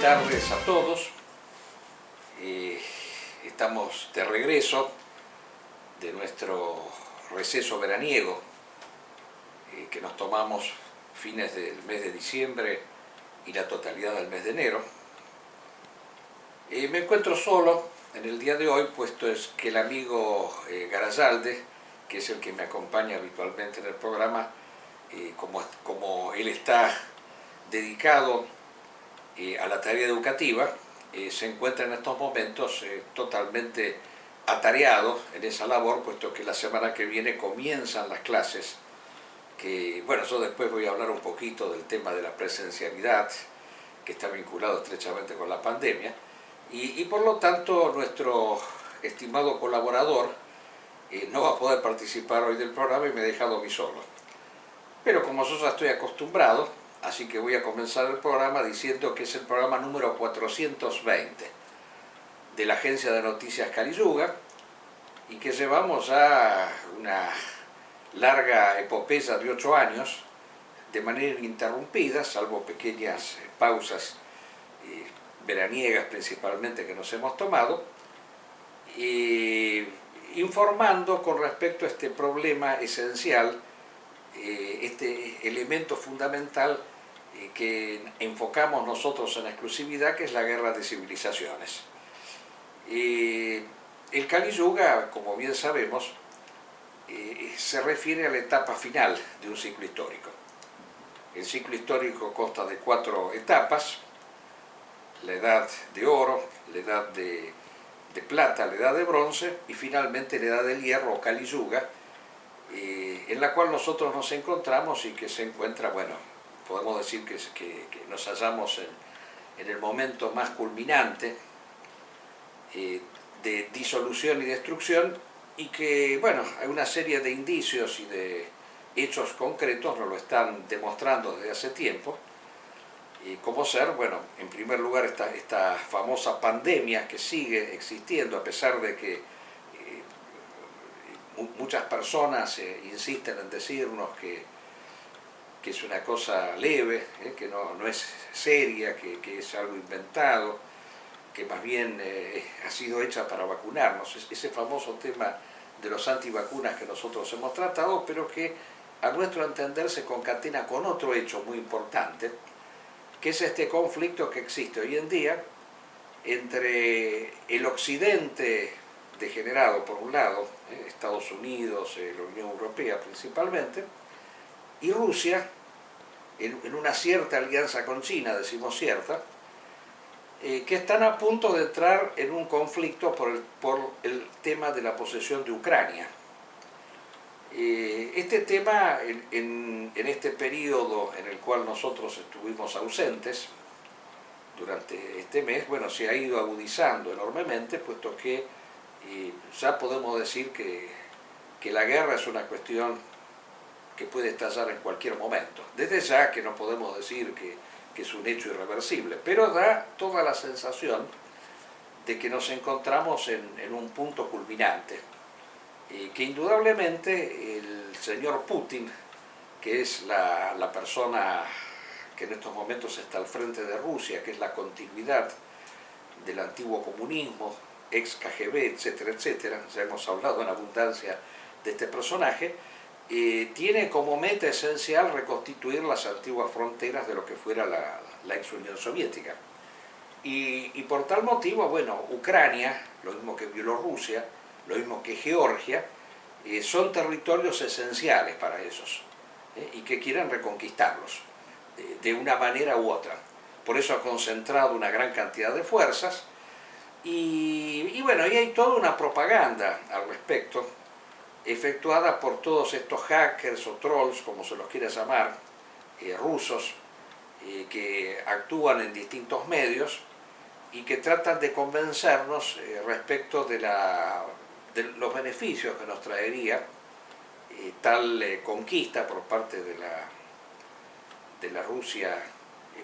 tardes a todos. Estamos de regreso de nuestro receso veraniego que nos tomamos fines del mes de diciembre y la totalidad del mes de enero. Me encuentro solo en el día de hoy, puesto es que el amigo Garayalde, que es el que me acompaña habitualmente en el programa, como él está dedicado a la tarea educativa, se encuentra en estos momentos totalmente atareado en esa labor, puesto que la semana que viene comienzan las clases, que bueno, yo después voy a hablar un poquito del tema de la presencialidad, que está vinculado estrechamente con la pandemia, y por lo tanto nuestro estimado colaborador no va a poder participar hoy del programa y me ha dejado a mí solo. Pero como yo ya estoy acostumbrado, así que voy a comenzar el programa diciendo que es el programa número 420 de la agencia de noticias Caliyuga y que llevamos ya una larga epopeya de 8 años de manera ininterrumpida, salvo pequeñas pausas veraniegas principalmente que nos hemos tomado, informando con respecto a este problema esencial, este elemento fundamental que enfocamos nosotros en exclusividad, que es la guerra de civilizaciones. El Caliyuga, como bien sabemos, se refiere a la etapa final de un ciclo histórico. El ciclo histórico consta de 4 etapas: la edad de oro, la edad de plata, la edad de bronce y finalmente la edad del hierro o Caliyuga, en la cual nosotros nos encontramos y que se encuentra, bueno, podemos decir que nos hallamos en el momento más culminante de disolución y destrucción, y que, bueno, hay una serie de indicios y de hechos concretos nos lo están demostrando desde hace tiempo, como ser, bueno, en primer lugar esta famosa pandemia que sigue existiendo a pesar de que muchas personas insisten en decirnos que es una cosa leve, que no es seria, que es algo inventado, que más bien ha sido hecha para vacunarnos. Ese famoso tema de los antivacunas que nosotros hemos tratado, pero que a nuestro entender se concatena con otro hecho muy importante, que es este conflicto que existe hoy en día entre el occidente degenerado por un lado, Estados Unidos, la Unión Europea principalmente, y Rusia, en una cierta alianza con China, decimos cierta, que están a punto de entrar en un conflicto por el tema de la posesión de Ucrania. Este tema, en este periodo en el cual nosotros estuvimos ausentes, durante este mes, bueno, se ha ido agudizando enormemente, puesto que ya podemos decir que la guerra es una cuestión que puede estallar en cualquier momento. Desde ya que no podemos decir que es un hecho irreversible, pero da toda la sensación de que nos encontramos en un punto culminante, que indudablemente el señor Putin, que es la persona que en estos momentos está al frente de Rusia, que es la continuidad del antiguo comunismo, ex KGB, etcétera, etcétera, ya hemos hablado en abundancia de este personaje, tiene como meta esencial reconstituir las antiguas fronteras de lo que fuera la ex Unión Soviética. Y por tal motivo, bueno, Ucrania, lo mismo que Bielorrusia, lo mismo que Georgia, son territorios esenciales para ellos, y que quieren reconquistarlos de una manera u otra. Por eso ha concentrado una gran cantidad de fuerzas y bueno, y hay toda una propaganda al respecto, efectuada por todos estos hackers o trolls, como se los quiera llamar, rusos, que actúan en distintos medios y que tratan de convencernos respecto de los beneficios que nos traería tal conquista por parte de la Rusia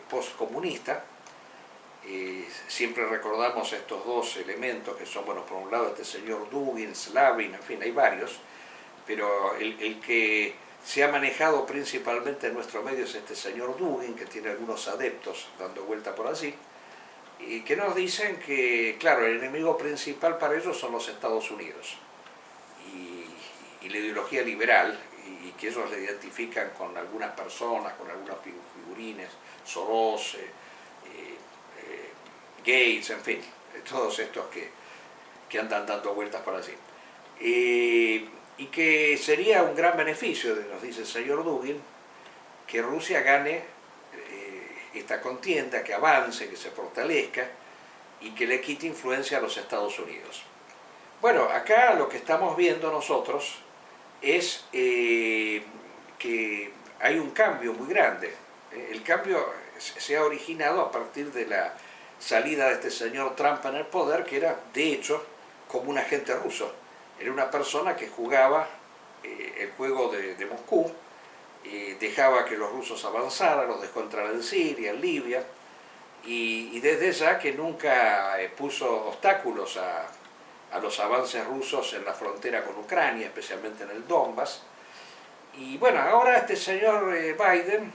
postcomunista. Siempre recordamos estos dos elementos que son, bueno, por un lado este señor Dugin, Slavin, en fin, hay varios, pero el que se ha manejado principalmente en nuestro medio es este señor Dugin, que tiene algunos adeptos dando vuelta por allí, y que nos dicen que, claro, el enemigo principal para ellos son los Estados Unidos y la ideología liberal, y que ellos le identifican con algunas personas, con algunos figurines, Soros, Gates, en fin, todos estos que andan dando vueltas por allí. Y que sería un gran beneficio, nos dice el señor Dugin, que Rusia gane esta contienda, que avance, que se fortalezca y que le quite influencia a los Estados Unidos. Bueno, acá lo que estamos viendo nosotros es que hay un cambio muy grande. El cambio se ha originado a partir de la salida de este señor Trump en el poder, que era, de hecho, como un agente ruso. Era una persona que jugaba el juego de Moscú, dejaba que los rusos avanzaran, los dejó entrar en Siria, en Libia, y desde ya que nunca puso obstáculos a los avances rusos en la frontera con Ucrania, especialmente en el Donbass. Y bueno, ahora este señor Biden,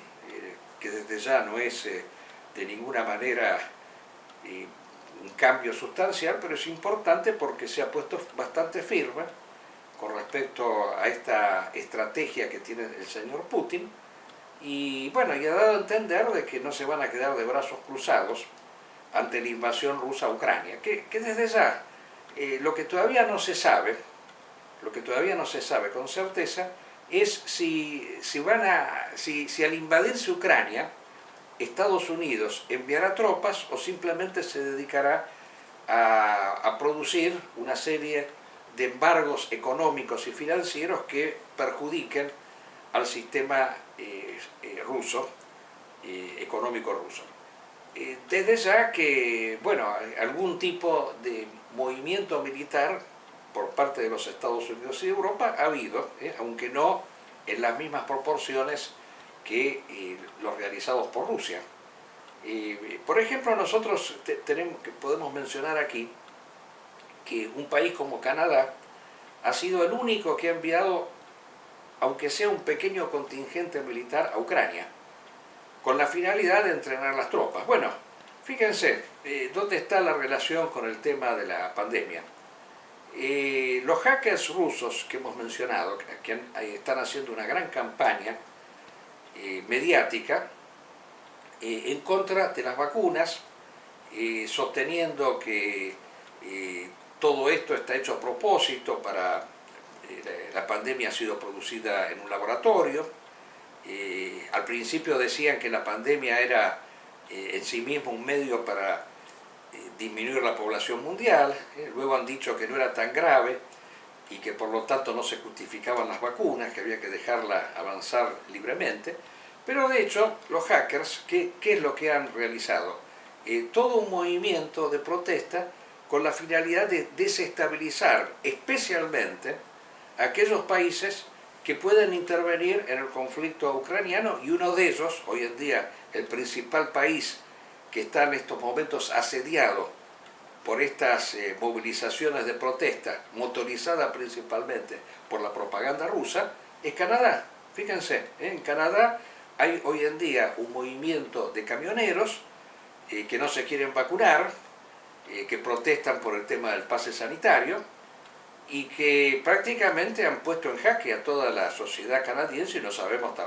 que desde ya no es de ninguna manera un cambio sustancial, pero es importante porque se ha puesto bastante firme con respecto a esta estrategia que tiene el señor Putin, y bueno, y ha dado a entender de que no se van a quedar de brazos cruzados ante la invasión rusa a Ucrania, que desde ya lo que todavía no se sabe con certeza es si al invadirse Ucrania, Estados Unidos enviará tropas o simplemente se dedicará a producir una serie de embargos económicos y financieros que perjudiquen al sistema ruso, económico ruso. Desde ya que, bueno, algún tipo de movimiento militar por parte de los Estados Unidos y Europa ha habido, aunque no en las mismas proporciones que los realizados por Rusia. Por ejemplo, nosotros podemos mencionar aquí que un país como Canadá ha sido el único que ha enviado, aunque sea un pequeño contingente militar, a Ucrania, con la finalidad de entrenar las tropas. Bueno, fíjense, ¿dónde está la relación con el tema de la pandemia? Los hackers rusos que hemos mencionado, que están haciendo una gran campaña mediática en contra de las vacunas, sosteniendo que todo esto está hecho a propósito para... la pandemia ha sido producida en un laboratorio. Al principio decían que la pandemia era en sí mismo un medio para disminuir la población mundial, luego han dicho que no era tan grave y que por lo tanto no se justificaban las vacunas, que había que dejarla avanzar libremente. Pero de hecho, los hackers, ¿qué es lo que han realizado? Todo un movimiento de protesta con la finalidad de desestabilizar especialmente a aquellos países que pueden intervenir en el conflicto ucraniano, y uno de ellos, hoy en día el principal país que está en estos momentos asediado por estas movilizaciones de protesta, motorizada principalmente por la propaganda rusa, es Canadá. Fíjense, en Canadá hay hoy en día un movimiento de camioneros que no se quieren vacunar, que protestan por el tema del pase sanitario y que prácticamente han puesto en jaque a toda la sociedad canadiense, y no sabemos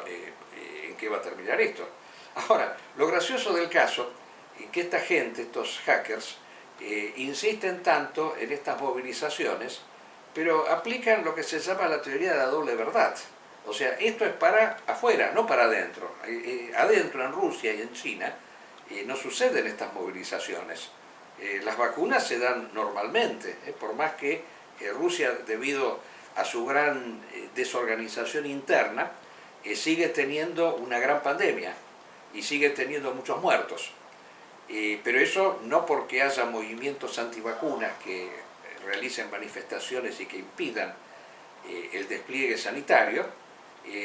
en qué va a terminar esto. Ahora, lo gracioso del caso es que esta gente, estos hackers, insisten tanto en estas movilizaciones, pero aplican lo que se llama la teoría de la doble verdad. O sea, esto es para afuera, no para adentro. Adentro, en Rusia y en China, no suceden estas movilizaciones. Las vacunas se dan normalmente, por más que Rusia, debido a su gran desorganización interna, sigue teniendo una gran pandemia y sigue teniendo muchos muertos. Pero eso no porque haya movimientos antivacunas que realicen manifestaciones y que impidan el despliegue sanitario,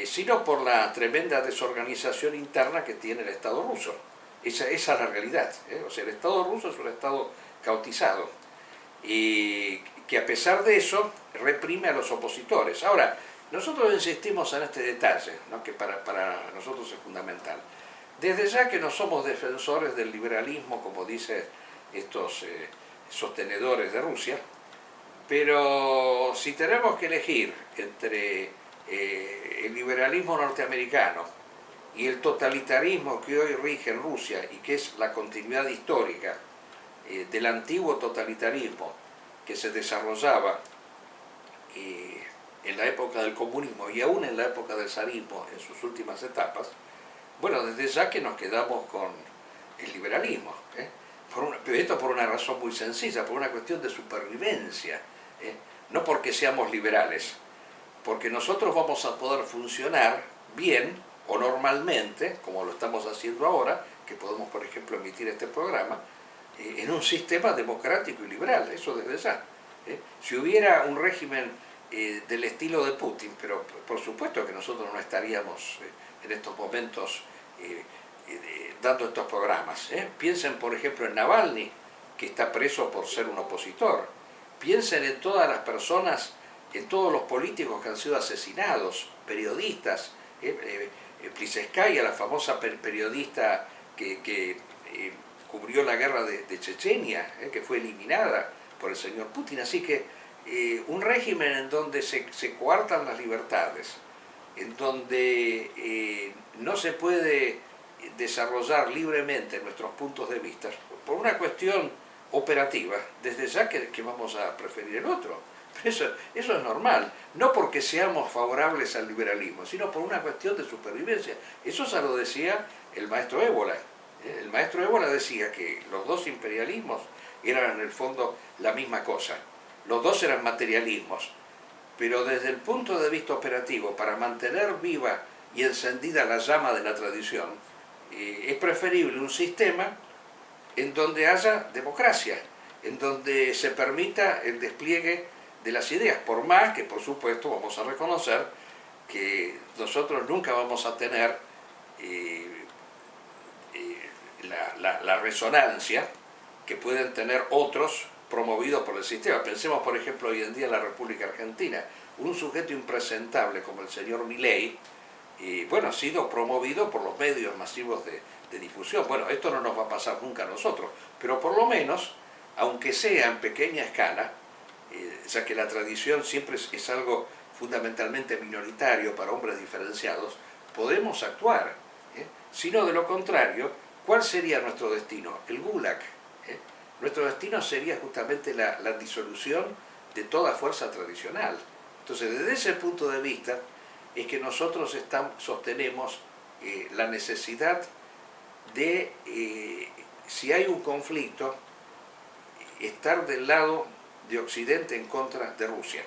sino por la tremenda desorganización interna que tiene el Estado ruso. Esa es la realidad. O sea, el Estado ruso es un Estado caotizado, que a pesar de eso reprime a los opositores. Ahora, nosotros insistimos en este detalle, ¿no?, que para nosotros es fundamental. Desde ya que no somos defensores del liberalismo, como dice estos sostenedores de Rusia, pero si tenemos que elegir entre el liberalismo norteamericano y el totalitarismo que hoy rige en Rusia y que es la continuidad histórica del antiguo totalitarismo que se desarrollaba en la época del comunismo y aún en la época del zarismo en sus últimas etapas, bueno, desde ya que nos quedamos con el liberalismo, pero esto por una razón muy sencilla, por una cuestión de supervivencia, no porque seamos liberales, porque nosotros vamos a poder funcionar bien o normalmente, como lo estamos haciendo ahora, que podemos, por ejemplo, emitir este programa, en un sistema democrático y liberal, eso desde ya. Si hubiera un régimen del estilo de Putin, pero por supuesto que nosotros no estaríamos en estos momentos dando estos programas. Piensen, por ejemplo, en Navalny, que está preso por ser un opositor. Piensen en todas las personas, en todos los políticos que han sido asesinados, periodistas, Pliskaya, la famosa periodista que cubrió la guerra de Chechenia, que fue eliminada por el señor Putin. Así que un régimen en donde se coartan las libertades, en donde no se puede desarrollar libremente nuestros puntos de vista, por una cuestión operativa, desde ya que vamos a preferir el otro. Eso es normal, no porque seamos favorables al liberalismo, sino por una cuestión de supervivencia. Eso se lo decía el maestro Évola. El maestro Évola decía que los dos imperialismos eran en el fondo la misma cosa. Los dos eran materialismos, pero desde el punto de vista operativo, para mantener viva y encendida la llama de la tradición, es preferible un sistema en donde haya democracia, en donde se permita el despliegue de las ideas, por más que, por supuesto, vamos a reconocer que nosotros nunca vamos a tener la resonancia que pueden tener otros promovidos por el sistema. Pensemos, por ejemplo, hoy en día en la República Argentina, un sujeto impresentable como el señor Milei, bueno, ha sido promovido por los medios masivos de difusión. Bueno, esto no nos va a pasar nunca a nosotros, pero por lo menos, aunque sea en pequeña escala, ya que la tradición siempre es algo fundamentalmente minoritario para hombres diferenciados, podemos actuar. Si no, de lo contrario, ¿cuál sería nuestro destino? El Gulag. Nuestro destino sería justamente la disolución de toda fuerza tradicional. Entonces, desde ese punto de vista, es que nosotros sostenemos la necesidad de, si hay un conflicto, estar del lado de Occidente en contra de Rusia.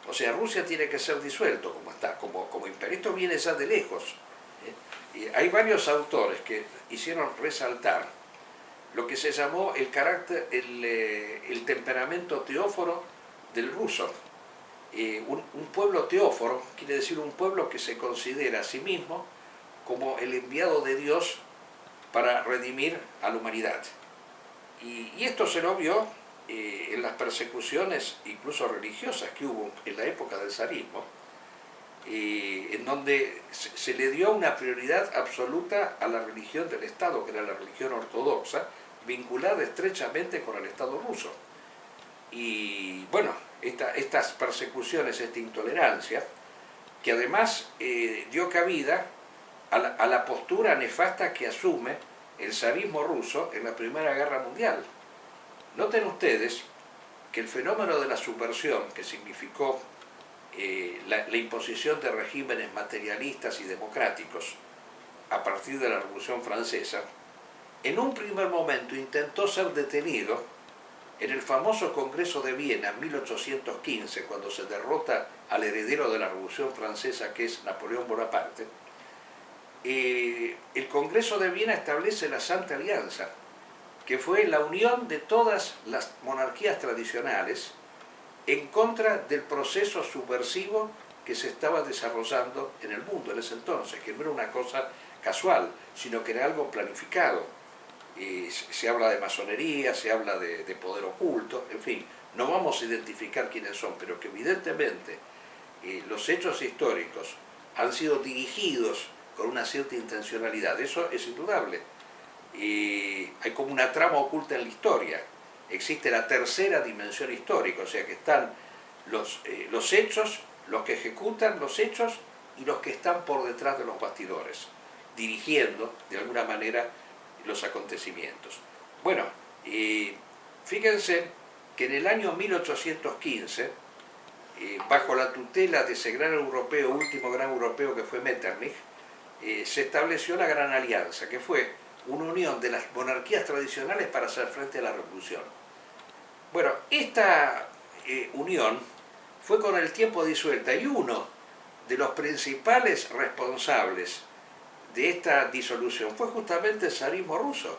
O sea, Rusia tiene que ser disuelto como está, como imperio. Esto viene ya de lejos. Y hay varios autores que hicieron resaltar lo que se llamó el carácter, el temperamento teóforo del ruso. Un pueblo teóforo quiere decir un pueblo que se considera a sí mismo como el enviado de Dios para redimir a la humanidad. Y esto se lo vio en las persecuciones, incluso religiosas, que hubo en la época del zarismo, en donde se le dio una prioridad absoluta a la religión del Estado, que era la religión ortodoxa, vinculada estrechamente con el Estado ruso. Y bueno, estas persecuciones, esta intolerancia, que además dio cabida a la postura nefasta que asume el zarismo ruso en la Primera Guerra Mundial. Noten ustedes que el fenómeno de la subversión, que significó la imposición de regímenes materialistas y democráticos a partir de la Revolución Francesa, en un primer momento intentó ser detenido en el famoso Congreso de Viena en 1815, cuando se derrota al heredero de la Revolución Francesa, que es Napoleón Bonaparte. El Congreso de Viena establece la Santa Alianza, que fue la unión de todas las monarquías tradicionales en contra del proceso subversivo que se estaba desarrollando en el mundo en ese entonces, que no era una cosa casual, sino que era algo planificado. Se habla de masonería, se habla de poder oculto, en fin, no vamos a identificar quiénes son, pero que evidentemente los hechos históricos han sido dirigidos con una cierta intencionalidad, eso es indudable. hay como una trama oculta en la historia. Existe la tercera dimensión histórica, o sea que están los hechos, los que ejecutan los hechos y los que están por detrás de los bastidores, dirigiendo de alguna manera los acontecimientos. Bueno, fíjense que en el año 1815, bajo la tutela de ese gran europeo, último gran europeo que fue Metternich, se estableció la Gran Alianza, que fue una unión de las monarquías tradicionales para hacer frente a la revolución. Bueno, esta unión fue con el tiempo disuelta y uno de los principales responsables de esta disolución fue justamente el zarismo ruso,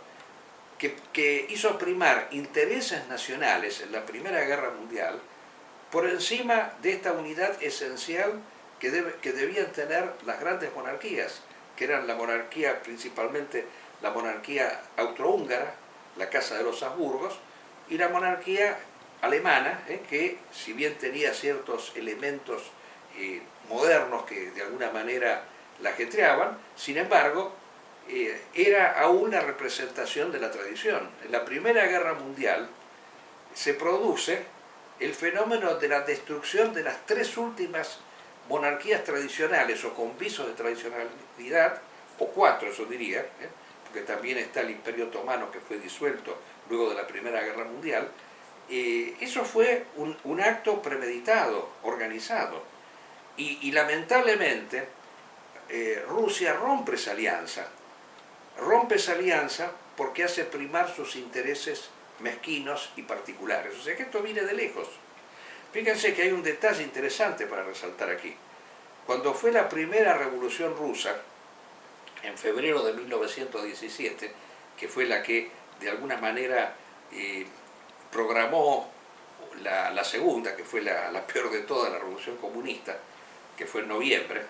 que hizo primar intereses nacionales en la Primera Guerra Mundial por encima de esta unidad esencial que debían tener las grandes monarquías, que eran la monarquía, principalmente la monarquía austrohúngara, la Casa de los Habsburgos, y la monarquía alemana, que si bien tenía ciertos elementos modernos que de alguna manera la ajetreaban, sin embargo, era aún la representación de la tradición. En la Primera Guerra Mundial se produce el fenómeno de la destrucción de las tres últimas monarquías tradicionales o con visos de tradicionalidad, o cuatro eso diría, porque también está el Imperio Otomano que fue disuelto luego de la Primera Guerra Mundial. Eso fue un acto premeditado, organizado, y lamentablemente Rusia rompe esa alianza porque hace primar sus intereses mezquinos y particulares. O sea que esto viene de lejos. Fíjense que hay un detalle interesante para resaltar aquí. Cuando fue la primera revolución rusa, en febrero de 1917, que fue la que de alguna manera programó la segunda, que fue la peor de todas, la revolución comunista, que fue en noviembre,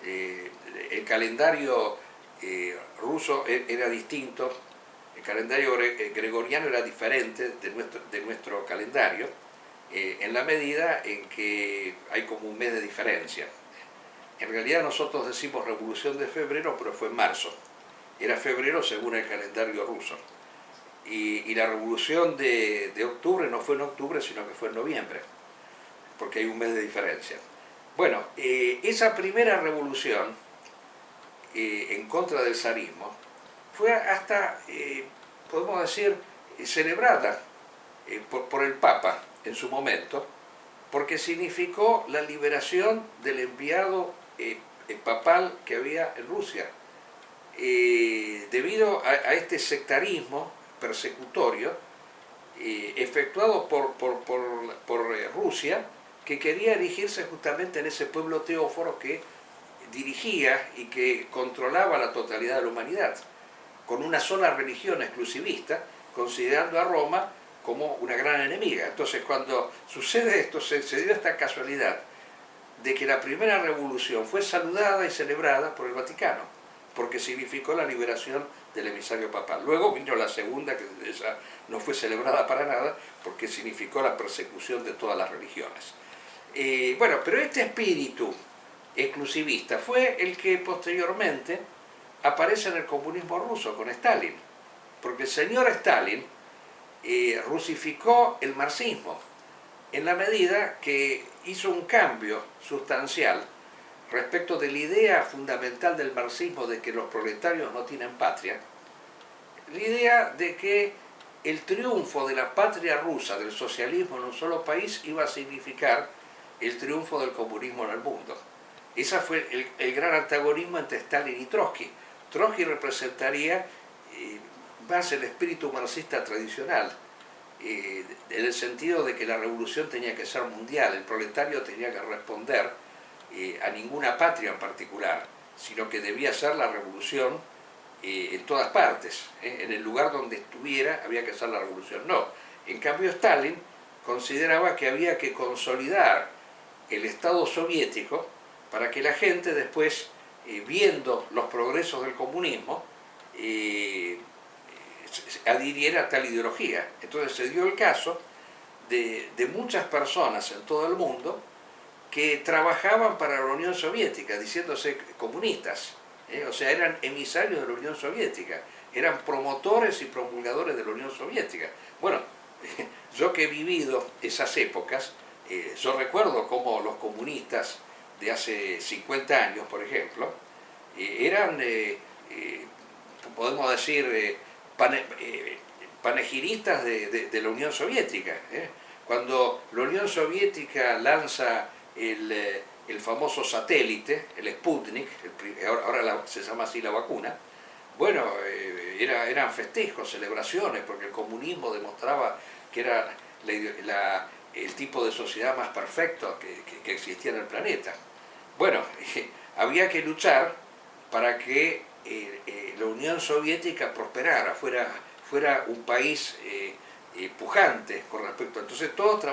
el calendario ruso era distinto, el calendario gregoriano era diferente de nuestro calendario, en la medida en que hay como un mes de diferencia. En realidad nosotros decimos revolución de febrero, pero fue en marzo. Era febrero según el calendario ruso. Y la revolución de octubre no fue en octubre, sino que fue en noviembre, porque hay un mes de diferencia. Bueno, esa primera revolución en contra del zarismo fue hasta, podemos decir, celebrada por el Papa en su momento, porque significó la liberación del enviado papal que había en Rusia. Debido a este sectarismo persecutorio efectuado por Rusia, que quería erigirse justamente en ese pueblo teóforo que dirigía y que controlaba la totalidad de la humanidad, con una sola religión exclusivista, considerando a Roma como una gran enemiga. Entonces, cuando sucede esto, se dio esta casualidad de que la primera revolución fue saludada y celebrada por el Vaticano, porque significó la liberación del emisario papal. Luego vino la segunda, que esa no fue celebrada para nada, porque significó la persecución de todas las religiones. Bueno, pero este espíritu exclusivista fue el que posteriormente aparece en el comunismo ruso con Stalin, porque el señor Stalin rusificó el marxismo en la medida que hizo un cambio sustancial respecto de la idea fundamental del marxismo de que los proletarios no tienen patria, la idea de que el triunfo de la patria rusa, del socialismo en un solo país, iba a significar el triunfo del comunismo en el mundo. Ese fue el gran antagonismo entre Stalin y Trotsky. Trotsky representaría más el espíritu marxista tradicional, en el sentido de que la revolución tenía que ser mundial, el proletario tenía que responder a ninguna patria en particular, sino que debía ser la revolución en todas partes, en el lugar donde estuviera había que hacer la revolución. No, en cambio Stalin consideraba que había que consolidar el Estado soviético para que la gente después, viendo los progresos del comunismo, adhiriera a tal ideología. Entonces se dio el caso de muchas personas en todo el mundo que trabajaban para la Unión Soviética, diciéndose comunistas, O sea, eran emisarios de la Unión Soviética, eran promotores y promulgadores de la Unión Soviética. Bueno, yo que he vivido esas épocas, yo recuerdo cómo los comunistas de hace 50 años, por ejemplo, eran, podemos decir, panegiristas de la Unión Soviética. Cuando la Unión Soviética lanza el famoso satélite, el Sputnik, ahora se llama así la vacuna, bueno, eran festejos, celebraciones, porque el comunismo demostraba que era el tipo de sociedad más perfecto que existía en el planeta. Bueno, había que luchar para que la Unión Soviética prosperara, fuera un país pujante con respecto. Entonces todos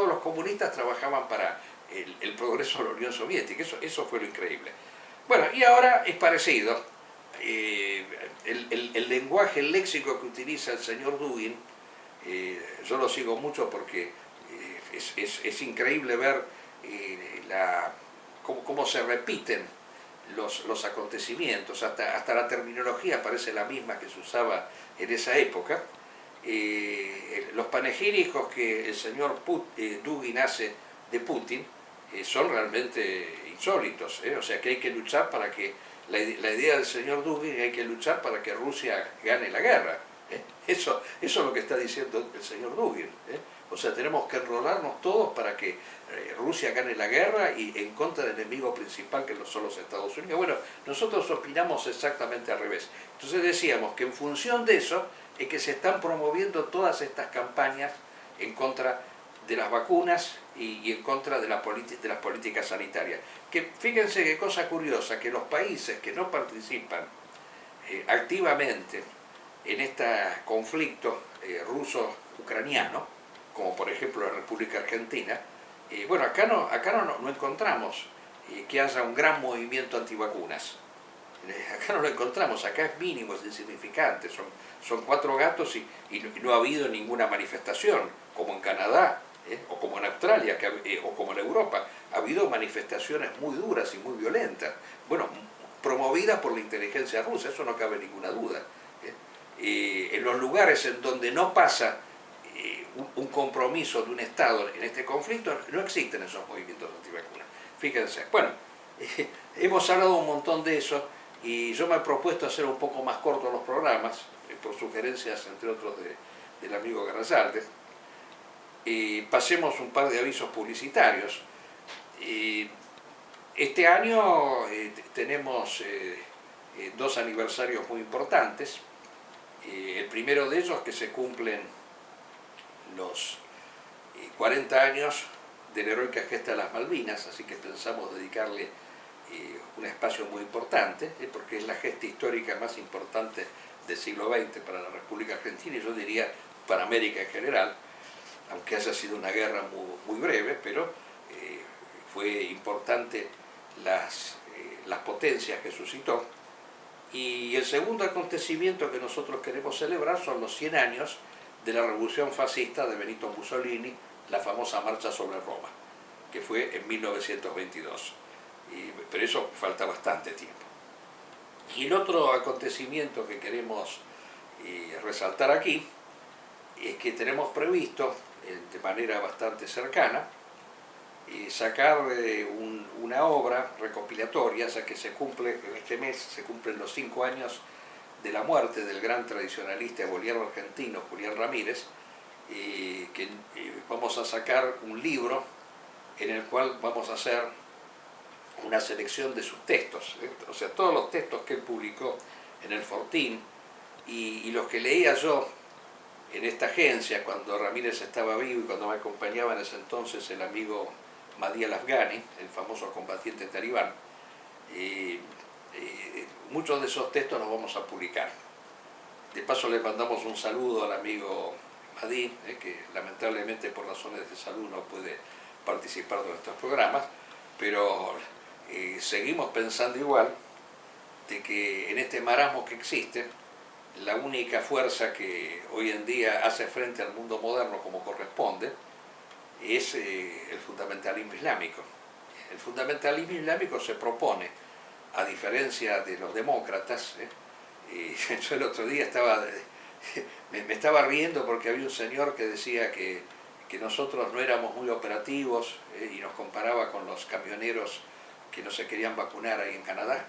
los comunistas trabajaban para el progreso de la Unión Soviética. Eso fue lo increíble. Bueno, y ahora es parecido. El lenguaje, el léxico que utiliza el señor Dugin, yo lo sigo mucho porque es increíble ver cómo se repiten los acontecimientos, hasta la terminología parece la misma que se usaba en esa época. Los panegíricos que el señor Dugin hace de Putin son realmente insólitos, o sea que hay que luchar para que, la idea del señor Dugin, hay que luchar para que Rusia gane la guerra. Eso es lo que está diciendo el señor Dugin. O sea, tenemos que enrolarnos todos para que Rusia gane la guerra y en contra del enemigo principal que son los Estados Unidos. Bueno, nosotros opinamos exactamente al revés. Entonces decíamos que en función de eso es que se están promoviendo todas estas campañas en contra de las vacunas y en contra de las políticas sanitarias. Que fíjense qué cosa curiosa, que los países que no participan activamente en este conflicto ruso-ucraniano, como por ejemplo la República Argentina, bueno, acá no encontramos que haya un gran movimiento antivacunas. Acá no lo encontramos, acá es mínimo, es insignificante, son 4 gatos y no ha habido ninguna manifestación, como en Canadá, o como en Australia, o como en Europa. Ha habido manifestaciones muy duras y muy violentas, bueno, promovidas por la inteligencia rusa, eso no cabe ninguna duda. En los lugares en donde no pasa un compromiso de un Estado en este conflicto, no existen esos movimientos antivacunas. Fíjense, bueno, hemos hablado un montón de eso y yo me he propuesto hacer un poco más cortos los programas, por sugerencias, entre otros, del amigo Garralde. Pasemos un par de avisos publicitarios. Este año tenemos 2 aniversarios muy importantes. El primero de ellos, que se cumplen los 40 años de la heroica gesta de las Malvinas, así que pensamos dedicarle un espacio muy importante, porque es la gesta histórica más importante del siglo XX para la República Argentina y yo diría para América en general, aunque haya sido una guerra muy breve, pero fue importante las potencias que suscitó. Y el segundo acontecimiento que nosotros queremos celebrar son los 100 años de la Revolución Fascista de Benito Mussolini, la famosa Marcha sobre Roma, que fue en 1922. Pero eso falta bastante tiempo. Y el otro acontecimiento que queremos resaltar aquí es que tenemos previsto, de manera bastante cercana, sacar una obra recopilatoria, ya que en este mes se cumplen los 5 años de la muerte del gran tradicionalista boliviano argentino Julián Ramírez, que vamos a sacar un libro en el cual vamos a hacer una selección de sus textos, o sea, todos los textos que él publicó en el Fortín y los que leía yo en esta agencia cuando Ramírez estaba vivo y cuando me acompañaba en ese entonces el amigo Mahdi al-Afghani, el famoso combatiente talibán. Muchos de esos textos los vamos a publicar. De paso le mandamos un saludo al amigo Mahdi, que lamentablemente por razones de salud no puede participar de nuestros programas, pero seguimos pensando igual de que en este marasmo que existe, la única fuerza que hoy en día hace frente al mundo moderno como corresponde es el fundamentalismo islámico. El fundamentalismo islámico se propone a diferencia de los demócratas, y yo el otro día me estaba riendo porque había un señor que decía que nosotros no éramos muy operativos, y nos comparaba con los camioneros que no se querían vacunar ahí en Canadá.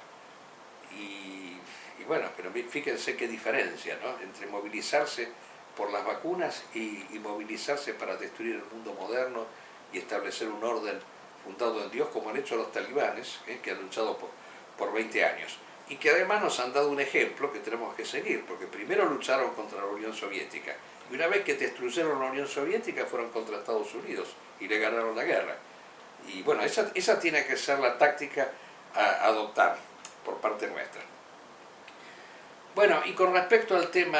Y bueno, pero fíjense qué diferencia, ¿no?, entre movilizarse por las vacunas y movilizarse para destruir el mundo moderno y establecer un orden fundado en Dios, como han hecho los talibanes, que han luchado por 20 años. Y que además nos han dado un ejemplo que tenemos que seguir, porque primero lucharon contra la Unión Soviética, y una vez que destruyeron la Unión Soviética fueron contra Estados Unidos y le ganaron la guerra. Y bueno, esa tiene que ser la táctica a adoptar por parte nuestra. Bueno, y con respecto al tema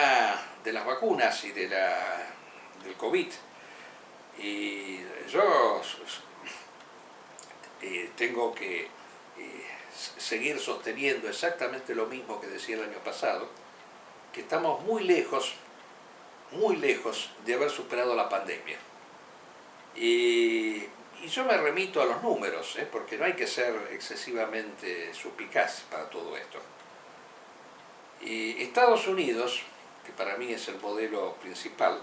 de las vacunas y del COVID, yo tengo que seguir sosteniendo exactamente lo mismo que decía el año pasado, que estamos muy lejos de haber superado la pandemia. Y yo me remito a los números, porque no hay que ser excesivamente suspicaz para todo esto. Estados Unidos, que para mí es el modelo principal,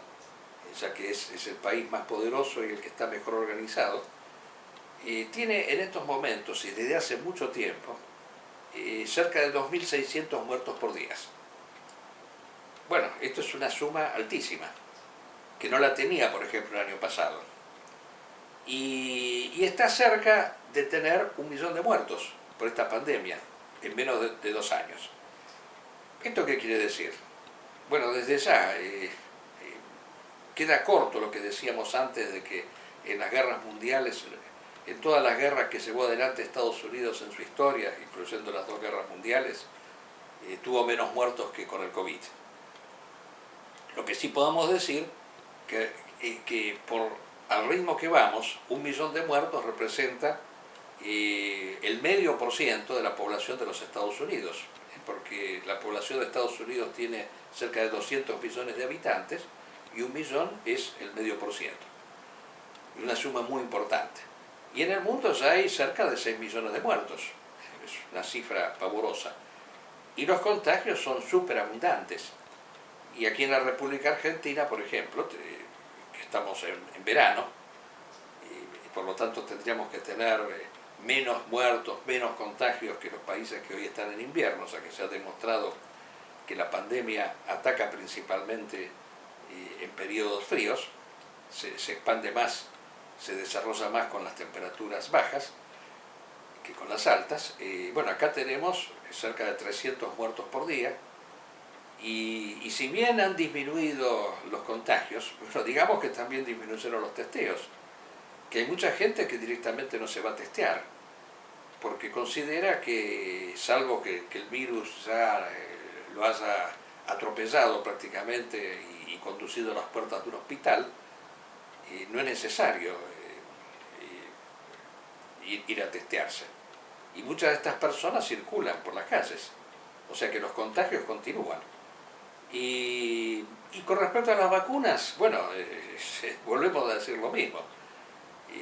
ya que es el país más poderoso y el que está mejor organizado, tiene en estos momentos y desde hace mucho tiempo cerca de 2.600 muertos por día. Bueno, esto es una suma altísima, que no la tenía, por ejemplo, el año pasado. Y está cerca de tener 1 millón de muertos por esta pandemia en menos de 2 años. ¿Esto qué quiere decir? Bueno, desde ya queda corto lo que decíamos antes de que en las guerras mundiales, en todas las guerras que llevó adelante Estados Unidos en su historia, incluyendo las 2 guerras mundiales, tuvo menos muertos que con el COVID. Lo que sí podemos decir que al ritmo que vamos, 1 millón de muertos representa el 0,5% de la población de los Estados Unidos, porque la población de Estados Unidos tiene cerca de 200 millones de habitantes y 1 millón es el 0,5%. Una suma muy importante. Y en el mundo ya hay cerca de 6 millones de muertos. Es una cifra pavorosa. Y los contagios son súper abundantes. Y aquí en la República Argentina, por ejemplo, que estamos en verano, y por lo tanto tendríamos que tener menos muertos, menos contagios que los países que hoy están en invierno, o sea que se ha demostrado que la pandemia ataca principalmente en periodos fríos, se expande más, se desarrolla más con las temperaturas bajas que con las altas. Bueno, acá tenemos cerca de 300 muertos por día, y si bien han disminuido los contagios, bueno, digamos que también disminuyeron los testeos, que hay mucha gente que directamente no se va a testear, porque considera que, salvo que el virus ya lo haya atropellado prácticamente y conducido a las puertas de un hospital, no es necesario ir a testearse. Y muchas de estas personas circulan por las calles, o sea que los contagios continúan. Y con respecto a las vacunas, bueno, volvemos a decir lo mismo.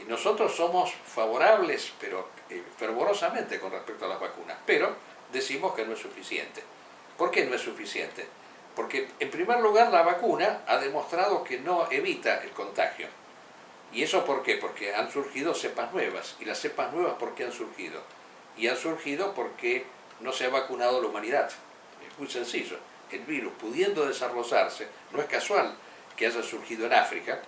Nosotros somos favorables, pero fervorosamente con respecto a las vacunas, pero decimos que no es suficiente. ¿Por qué no es suficiente? Porque, en primer lugar, la vacuna ha demostrado que no evita el contagio. ¿Y eso por qué? Porque han surgido cepas nuevas. ¿Y las cepas nuevas por qué han surgido? Y han surgido porque no se ha vacunado la humanidad. Es muy sencillo. El virus, pudiendo desarrollarse, no es casual que haya surgido en África,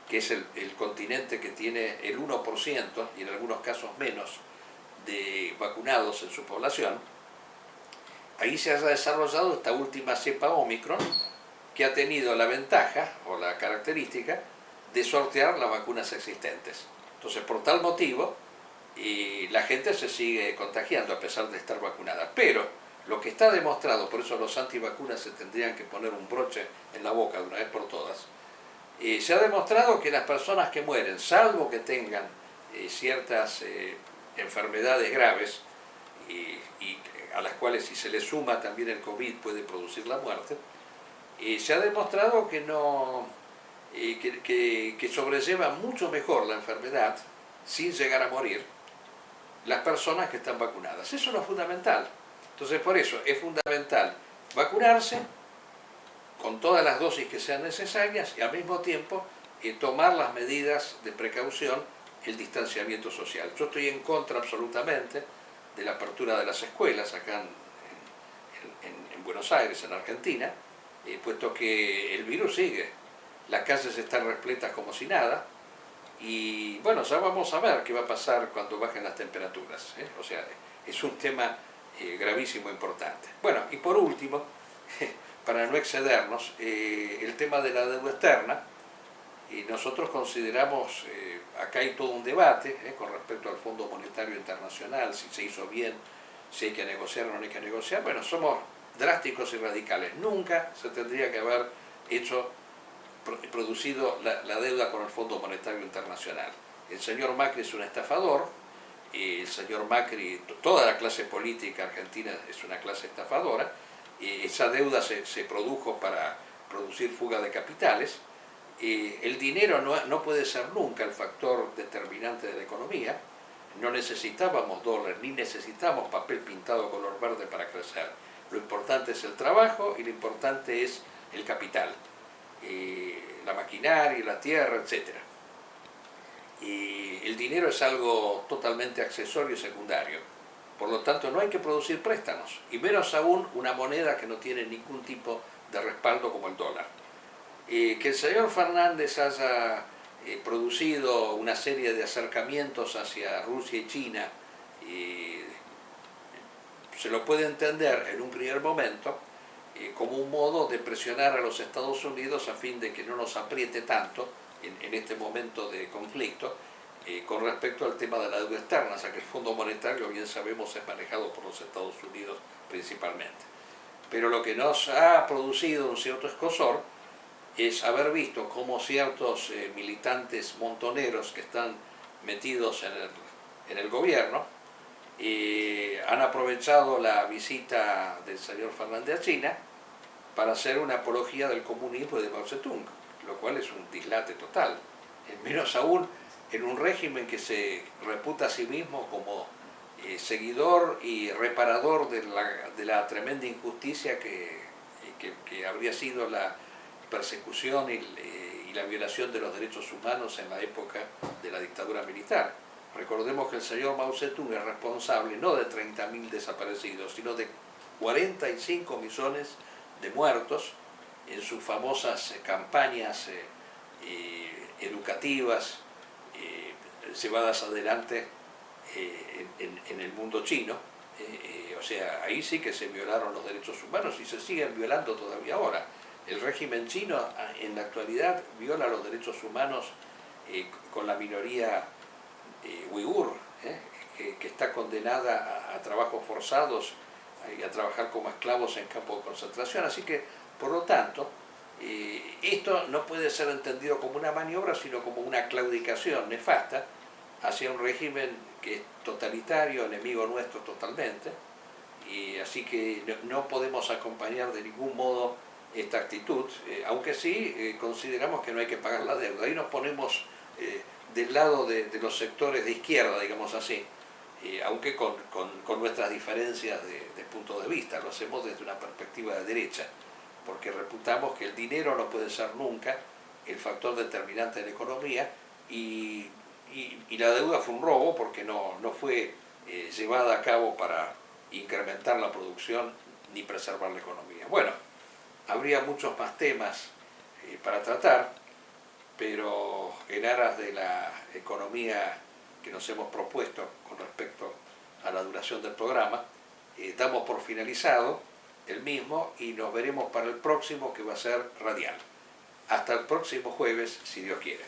que es el continente que tiene el 1% y en algunos casos menos de vacunados en su población. Ahí se haya desarrollado esta última cepa Omicron, que ha tenido la ventaja o la característica de sortear las vacunas existentes. Entonces, por tal motivo, la gente se sigue contagiando a pesar de estar vacunada. Pero lo que está demostrado, por eso los antivacunas se tendrían que poner un broche en la boca de una vez por todas, se ha demostrado que las personas que mueren, salvo que tengan ciertas enfermedades graves, y a las cuales, si se les suma también el COVID, puede producir la muerte, se ha demostrado que que sobrelleva mucho mejor la enfermedad sin llegar a morir las personas que están vacunadas. Eso es lo fundamental. Entonces, por eso es fundamental vacunarse con todas las dosis que sean necesarias y al mismo tiempo tomar las medidas de precaución, el distanciamiento social. Yo estoy en contra absolutamente de la apertura de las escuelas acá en Buenos Aires, en Argentina, puesto que el virus sigue. Las calles están repletas como si nada y bueno, ya vamos a ver qué va a pasar cuando bajen las temperaturas, ¿eh? O sea, es un tema gravísimo, importante. Bueno, y por último, para no excedernos, el tema de la deuda externa. Y nosotros consideramos, acá hay todo un debate con respecto al Fondo Monetario Internacional, si se hizo bien, si hay que negociar o no hay que negociar. Bueno, somos drásticos y radicales. Nunca se tendría que haber producido la deuda con el Fondo Monetario Internacional. El señor Macri es un estafador, el señor Macri, toda la clase política argentina es una clase estafadora, esa deuda se produjo para producir fuga de capitales. El dinero no puede ser nunca el factor determinante de la economía. No necesitábamos dólares, ni necesitamos papel pintado color verde para crecer. Lo importante es el trabajo y lo importante es el capital, la maquinaria, la tierra, etc. El dinero es algo totalmente accesorio y secundario. Por lo tanto, no hay que producir préstamos, y menos aún una moneda que no tiene ningún tipo de respaldo como el dólar. Que el señor Fernández haya producido una serie de acercamientos hacia Rusia y China, se lo puede entender en un primer momento como un modo de presionar a los Estados Unidos a fin de que no nos apriete tanto en este momento de conflicto con respecto al tema de la deuda externa, ya que el Fondo Monetario, bien sabemos, es manejado por los Estados Unidos principalmente. Pero lo que nos ha producido un cierto escozor es haber visto cómo ciertos militantes montoneros que están metidos en el gobierno han aprovechado la visita del señor Fernández a China para hacer una apología del comunismo y de Mao Zedong, lo cual es un dislate total, menos aún en un régimen que se reputa a sí mismo como seguidor y reparador de la tremenda injusticia que habría sido la persecución y la violación de los derechos humanos en la época de la dictadura militar. Recordemos que el señor Mao Zedong es responsable no de 30.000 desaparecidos, sino de 45 millones de muertos en sus famosas campañas educativas llevadas adelante en el mundo chino. O sea, ahí sí que se violaron los derechos humanos y se siguen violando todavía ahora. El régimen chino en la actualidad viola los derechos humanos con la minoría uigur, que está condenada a trabajos forzados y a trabajar como esclavos en campos de concentración. Así que, por lo tanto, esto no puede ser entendido como una maniobra, sino como una claudicación nefasta hacia un régimen que es totalitario, enemigo nuestro totalmente, y así que no podemos acompañar de ningún modo esta actitud, aunque sí consideramos que no hay que pagar la deuda. Ahí nos ponemos del lado de los sectores de izquierda, digamos así, aunque con nuestras diferencias de punto de vista. Lo hacemos desde una perspectiva de derecha, porque reputamos que el dinero no puede ser nunca el factor determinante de la economía, y la deuda fue un robo porque no fue llevada a cabo para incrementar la producción ni preservar la economía. Bueno, habría muchos más temas para tratar, pero en aras de la economía que nos hemos propuesto con respecto a la duración del programa, damos por finalizado el mismo y nos veremos para el próximo, que va a ser radial. Hasta el próximo jueves, si Dios quiere.